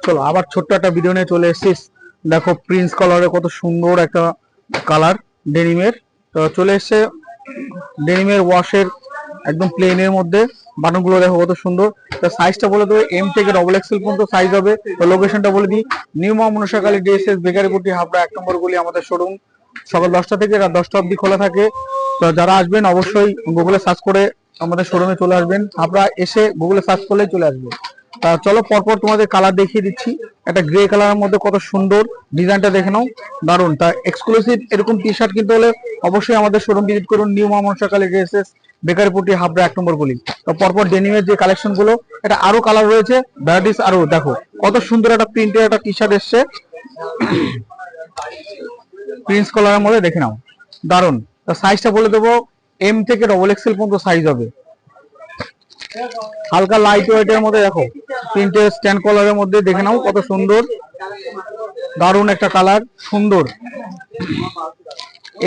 চলো আবার ছোট্ট একটা ভিডিও নিয়ে চলে এসেছিস। দেখো প্রিন্স কালারে কত সুন্দর একটা কালার ডেনিমের। তো চলে এসছে ডেনিমের ওয়াশের একদম প্লেনের মধ্যে। বাটনগুলো দেখো কত সুন্দর। তো সাইজটা বলে দেবো, এম থেকে ডবল এক্সেল পর্যন্ত সাইজ হবে। তো লোকেশনটা বলে দিই, নিউ মা মনসাকালী ডিএসএস বেকারিপুটি হাবড়া 1 নম্বর গলি। আমাদের শোরুম সকাল 10টা থেকে রাত 10টা অবধি খোলা থাকে। তো যারা আসবেন অবশ্যই গুগলে সার্চ করে আমাদের শোরুমে চলে আসবেন। হাবড়া এসে গুগলে সার্চ করলেই চলে আসবে। চলো পরপর তোমাদের কালার দেখিয়ে দিচ্ছি। একটা গ্রে কালারের মধ্যে কত সুন্দর ডিজাইনটা দেখে নাও, দারুন। তা এক্সক্লুসিভ এরকম টি শার্ট কিনতে হলে অবশ্যই আমাদের শোরুম ভিজিট করুন, নিউ মা মনসাকালী ডিএসএস বেকারিপুটি হাবড়া 1 নম্বর গলি। তো পরপর ডেনিমের যে কালেকশন গুলো, এটা আরো কালার রয়েছে, ভ্যারাইটিস আরো দেখো কত সুন্দর একটা প্রিন্টের একটা টি শার্ট এসছে প্রিন্স কালারের মধ্যে, দেখে নাও দারুন। তো সাইজটা বলে দেবো, এম থেকে ডবল এক্সেল পর্যন্ত সাইজ হবে। হালকা লাইট ওয়েটের মধ্যে দেখো প্রিন্টের স্ট্যান্ড কলারের মধ্যে, দেখে নাও কত সুন্দর দারুন একটা কালার, সুন্দর।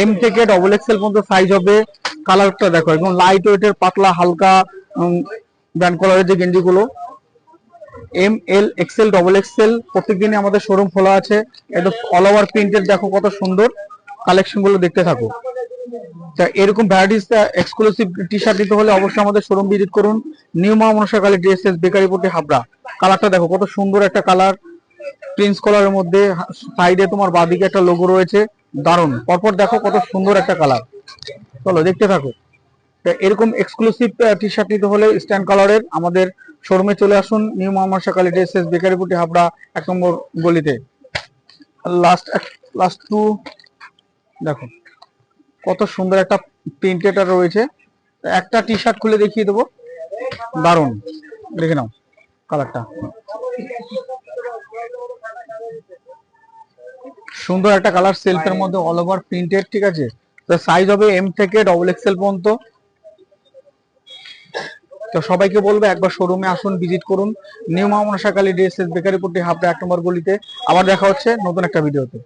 এম থেকে ডবল এক্সেল পর্যন্ত সাইজ হবে। কালারটা দেখো একদম লাইট ওয়েটের পাতলা হালকা ব্র্যান্ড কলারের যে গেঞ্জিগুলো, M L XL double XL প্রত্যেকদিনই আমাদের শোরুম খোলা আছে। একদম অল ওভার প্রিন্টের দেখো কত সুন্দর কালেকশন গুলো, দেখতে থাকো। তা এরকম ভ্যারাইটিস এক্সক্লুসিভ টি শার্ট নিতে হলে অবশ্যই আমাদের শোরুম ভিজিট করুন, নিউ মা মনসাকালী ডিএসএস বেকারিপুটি হাবড়া। কালারটা দেখো কত সুন্দর একটা কালার, প্রিন্স কালারের মধ্যে। সাইডে তোমার বাঁদিকে একটা লোগো রয়েছে, দারুন। পরপর দেখো কত সুন্দর একটা কালার, চলো দেখতে থাকো। এরকম এক্সক্লুসিভ টি শার্ট নিতে হলে স্ট্যান্ড কালারের আমাদের শোরুমে চলে আসুন, নিউ মা মনসাকালী ডিএসএস বেকারিপুটি হাবড়া 1 নম্বর গলিতে। লাস্ট লাস্ট টু দেখো কত সুন্দর একটা প্রিন্টেড রয়েছে। একটা টি শার্ট খুলে দেখিয়ে দেবো, দারুন, দেখে নাও কালারটা সুন্দর একটা কালার, সেলফের মধ্যে অল ওভার প্রিন্টেড, ঠিক আছে। তো সাইজ হবে এম থেকে ডবল এক্সেল পর্যন্ত। তো সবাইকে বলবো একবার শোরুমে আসুন, ভিজিট করুন, নিউ মা মনসাকালী ডিএসএস বেকারিপুটি হাবড়া 1 নম্বর গলিতে। আবার দেখা হচ্ছে নতুন একটা ভিডিওতে।